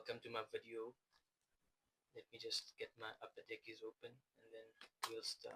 welcome to my video. Let me just get my upper deck is open and then we'll start.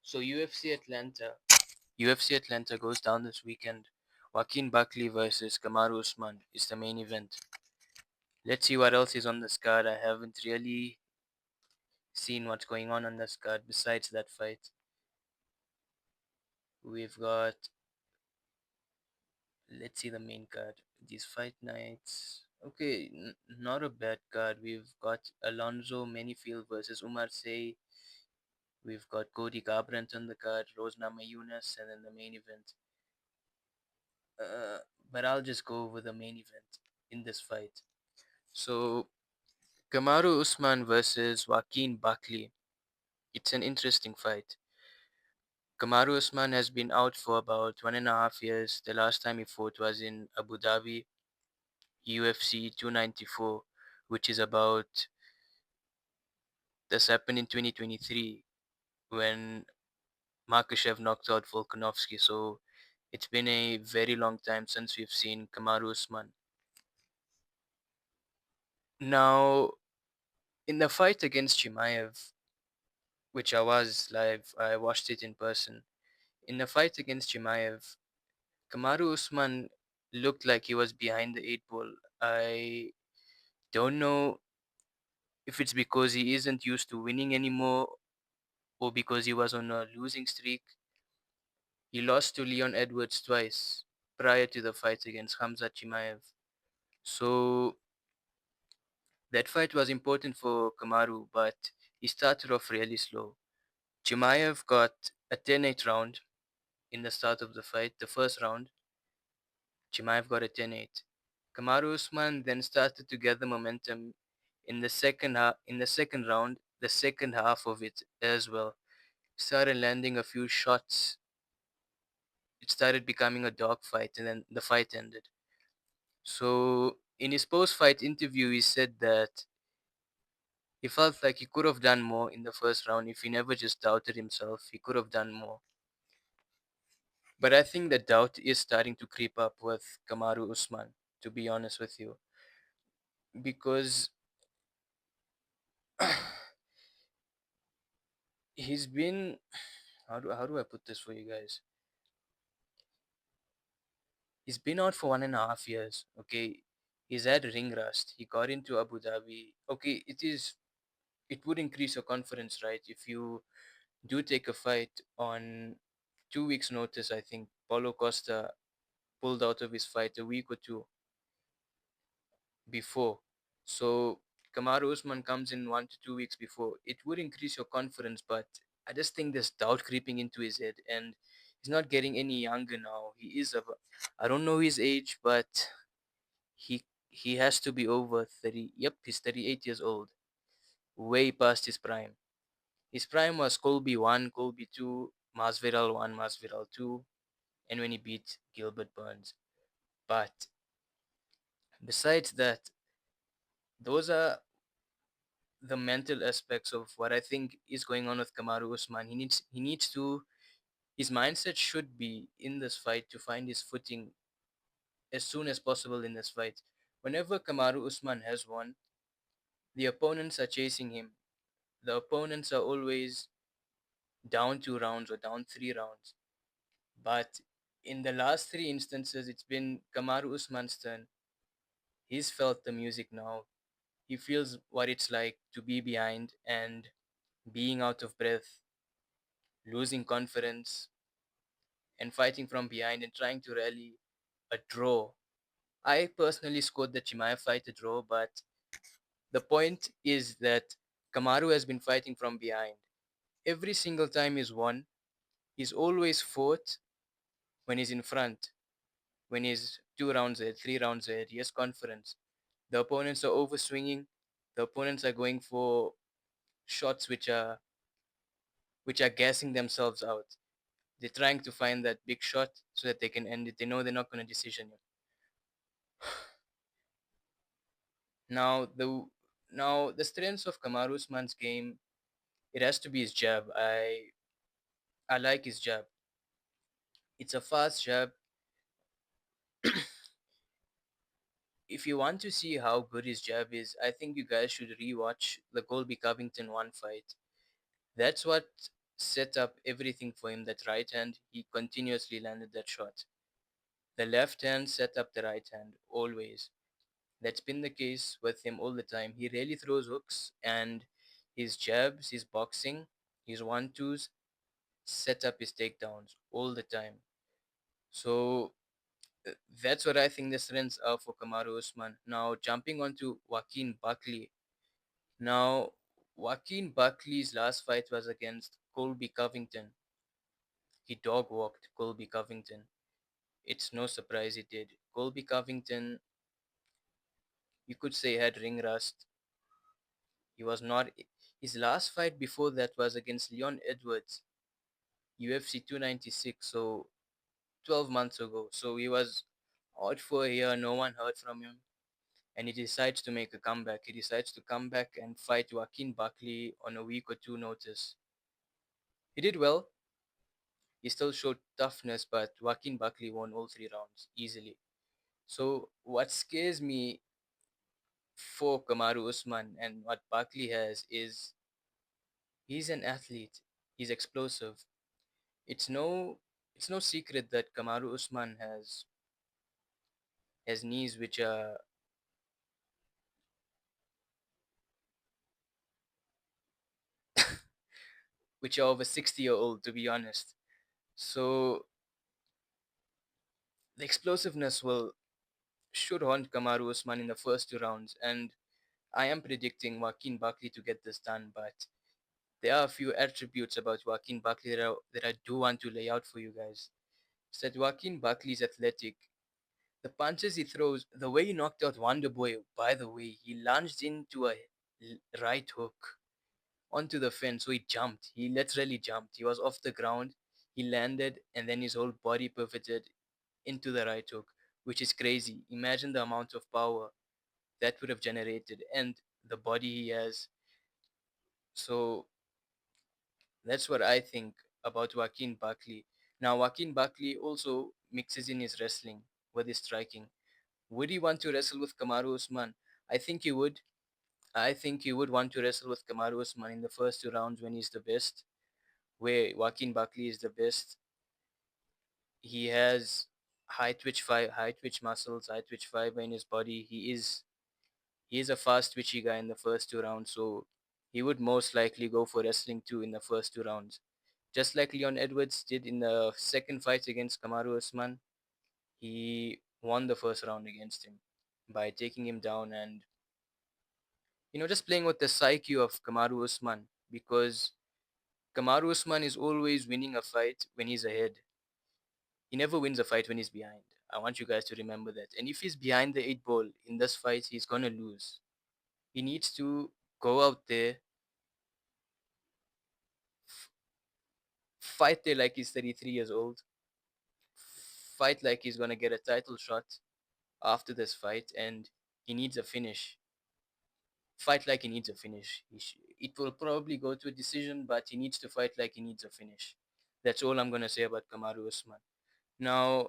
So UFC Atlanta goes down this weekend. Joaquin Buckley versus Kamaru Usman is the main event. Let's see what else is on this card. I haven't really seen what's going on this card besides that fight. We've got, let's see the main card. These fight nights. Okay, not a bad card. We've got Alonzo Manyfield versus Umar Say. We've got Cody Garbrandt on the card, Rosnama Yunus, and then the main event. Uh, but I'll just go over the main event in this fight. So, Kamaru Usman versus Joaquin Buckley. It's an interesting fight. Kamaru Usman has been out for about 1.5 years. The last time he fought was in Abu Dhabi, UFC 294, which is about, this happened in 2023 when Makhachev knocked out Volkanovski. So it's been a very long time since we've seen Kamaru Usman. Now, in the fight against Chimaev, which I was live, I watched it in person. In the fight against Chimaev, Kamaru Usman looked like he was behind the eight ball. I don't know if it's because he isn't used to winning anymore or because he was on a losing streak. He lost to Leon Edwards twice prior to the fight against Hamza Chimaev. So that fight was important for Kamaru, but he started off really slow. Chimaev got a 10-8 round in the start of the fight, the first round. Chimaev got a 10-8. Kamaru Usman then started to gather momentum in the second round, the second half of it as well. Started landing a few shots. It started becoming a dog fight, and then the fight ended. So in his post-fight interview, he said that he felt like he could have done more in the first round if he never just doubted himself. He could have done more. But I think the doubt is starting to creep up with Kamaru Usman, to be honest with you. Because he's been, how do I put this for you guys? He's been out for 1.5 years, okay? He's had ring rust. He got into Abu Dhabi. Okay, it would increase your confidence, right? If you do take a fight on 2 weeks' notice. I think Paulo Costa pulled out of his fight a week or two before. So Kamaru Usman comes in 1 to 2 weeks before. It would increase your confidence, but I just think there's doubt creeping into his head, and he's not getting any younger now. I don't know his age, but he has to be over 30. Yep, he's 38 years old, way past his prime. His prime was Colby 1, Colby 2, Masvidal 1, Masvidal 2, and when he beat Gilbert Burns. But besides that, those are the mental aspects of what I think is going on with Kamaru Usman. His mindset should be in this fight to find his footing as soon as possible in this fight. Whenever Kamaru Usman has won, the opponents are chasing him. The opponents are always down 2 rounds or down 3 rounds. But in the last three instances, it's been Kamaru Usman's turn. He's felt the music now. He feels what it's like to be behind and being out of breath, losing confidence, and fighting from behind and trying to rally a draw. I personally scored the Chimaev fight a draw, but the point is that Kamaru has been fighting from behind. Every single time he's won, he's always fought when he's in front, when he's 2 rounds ahead, 3 rounds ahead. He has confidence. The opponents are overswinging. The opponents are going for shots which are gassing themselves out. They're trying to find that big shot so that they can end it. They know they're not going to decision you. Now the strengths of Kamaru Usman's game, it has to be his jab. I like his jab. It's a fast jab. If you want to see how good his jab is, I think you guys should rewatch the Colby Covington one fight. That's what set up everything for him. That right hand, he continuously landed that shot. The left hand set up the right hand, always. That's been the case with him all the time. He rarely throws hooks, and his jabs, his boxing, his one twos set up his takedowns all the time. So uh, that's what I think the strengths are for Kamaru Usman. Now, jumping onto Joaquin Buckley. Now, Joaquin Buckley's last fight was against Colby Covington. He dog walked Colby Covington. It's no surprise he did. Colby Covington, you could say, had ring rust. He was not. His last fight before that was against Leon Edwards, UFC 296. So 12 months ago. So he was out for a year. No one heard from him, and he decides to make a comeback. He decides to come back and fight Joaquin Buckley on a week or two notice. He did well. He still showed toughness, but Joaquin Buckley won all three rounds easily. So what scares me for Kamaru Usman and what Buckley has is he's an athlete. He's explosive. It's no it's no secret that Kamaru Usman has knees which are over 60-year old, to be honest. So the explosiveness will should haunt Kamaru Usman in the first two rounds, and I am predicting Joaquin Buckley to get this done. But there are a few attributes about Joaquin Buckley that I do want to lay out for you guys. Is that Joaquin Buckley is athletic. The punches he throws, the way he knocked out Wonderboy, by the way, he lunged into a right hook onto the fence. So he jumped. He literally jumped. He was off the ground. He landed, and then his whole body pivoted into the right hook, which is crazy. Imagine the amount of power that would have generated and the body he has. So that's what I think about Joaquin Buckley. Now, Joaquin Buckley also mixes in his wrestling with his striking. Would he want to wrestle with Kamaru Usman? I think he would. I think he would want to wrestle with Kamaru Usman in the first two rounds when he's the best, where Joaquin Buckley is the best. He has high twitch muscles, high twitch fiber in his body. He is a fast twitchy guy in the first two rounds, so he would most likely go for wrestling too in the first two rounds. Just like Leon Edwards did in the second fight against Kamaru Usman, he won the first round against him by taking him down and just playing with the psyche of Kamaru Usman because Kamaru Usman is always winning a fight when he's ahead. He never wins a fight when he's behind. I want you guys to remember that. And if he's behind the eight ball in this fight, he's gonna lose. He needs to go out there, f- fight there like he's 33 years old, fight like he's gonna get a title shot after this fight, and he needs a finish. Fight like he needs a finish. It will probably go to a decision, but he needs to fight like he needs a finish. That's all I'm gonna say about Kamaru Usman. Now,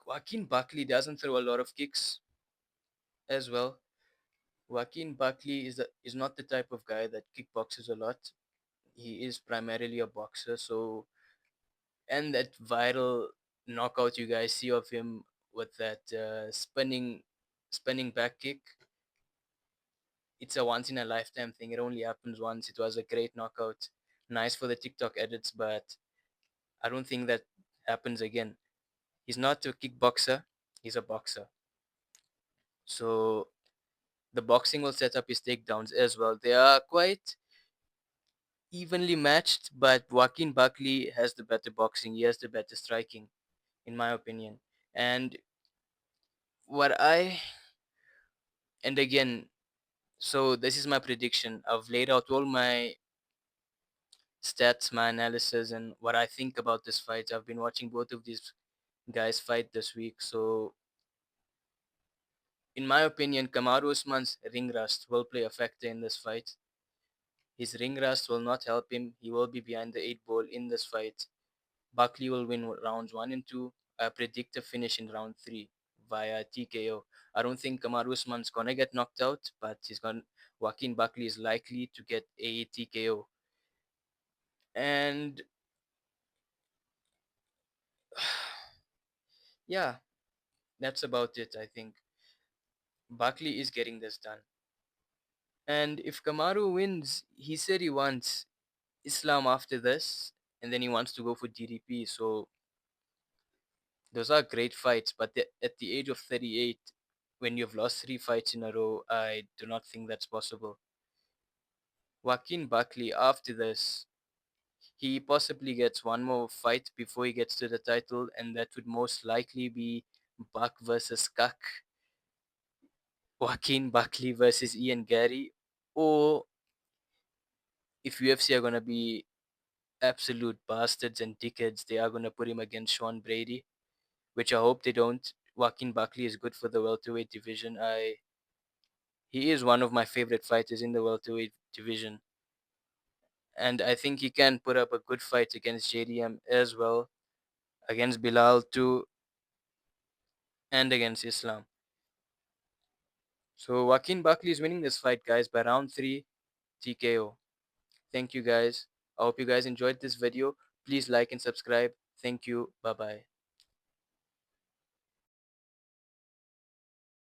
Joaquin Buckley doesn't throw a lot of kicks as well. Joaquin Buckley is not the type of guy that kickboxes a lot. He is primarily a boxer, so and that viral knockout you guys see of him with that spinning back kick, it's a once in a lifetime thing. It only happens once. It was a great knockout, nice for the TikTok edits, but I don't think that happens again. He's not a kickboxer, he's a boxer. So the boxing will set up his takedowns as well. They are quite evenly matched, but Joaquin Buckley has the better boxing. He has the better striking, in my opinion. And what I and again, so this is my prediction. I've laid out all my stats, my analysis, and what I think about this fight. I've been watching both of these guys fight this week. So, in my opinion, Kamaru Usman's ring rust will play a factor in this fight. His ring rust will not help him. He will be behind the eight ball in this fight. Buckley will win rounds 1 and 2. I predict a finish in round 3 via TKO. I don't think Kamaru Usman's gonna get knocked out, but Joaquin Buckley is likely to get a TKO. And yeah, that's about it. I think Buckley is getting this done. And if Kamaru wins, he said he wants Islam after this, and then he wants to go for DDP. So those are great fights. But at the age of 38, when you've lost 3 fights in a row, I do not think that's possible. Joaquin Buckley, after this, he possibly gets one more fight before he gets to the title, and that would most likely be Buck versus Cuck, Joaquin Buckley versus Ian Gary, or if UFC are gonna be absolute bastards and dickheads, they are gonna put him against Sean Brady, which I hope they don't. Joaquin Buckley is good for the welterweight division. He is one of my favorite fighters in the welterweight division, and I think he can put up a good fight against JDM as well, against Bilal too, and against Islam. So Joaquin Buckley is winning this fight, guys, by round 3 TKO. Thank you, guys. I hope you guys enjoyed this video. Please like and subscribe. Thank you. Bye bye.